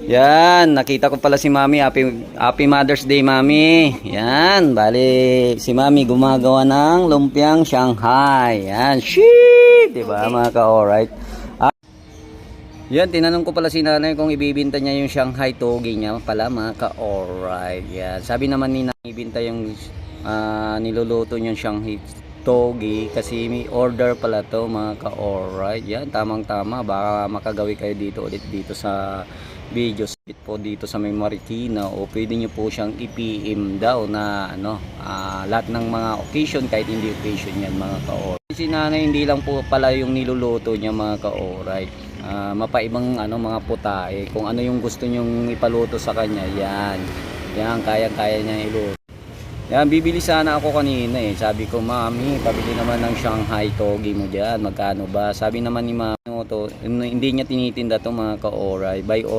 Yan, nakita ko pala si Mami. Happy Mother's Day, Mami. Yan, bali si Mami gumagawa ng lumpiang Shanghai. Yan, shit, 'di ba mga ka-alright? Yan, tinanong ko pala si nanay kung ibibinta niya yung Shanghai togi niya pala mga ka-alright. Yan, sabi naman ni nanay ibinta yung niluluto niyang Shanghai togi kasi may order pala to mga ka-alright. Yan, tamang-tama, baka makagawi kayo dito ulit dito sa video split po dito sa may Marikina, o pwede nyo po siyang i-PM daw na lahat ng mga occasion, kahit hindi occasion yan mga ka-alright. Si nanay hindi lang po pala yung niluluto niya mga ka-alright, mapaibang mga putahe, kung ano yung gusto nyong ipaluto sa kanya, yan kaya niya iluto. Yan, bibili sana ako kanina sabi ko, Mami, pabili naman ng Shanghai togi mo dyan, magkano ba? Sabi naman ni Mami, hindi niya tinitinda to mga ka-alright, by all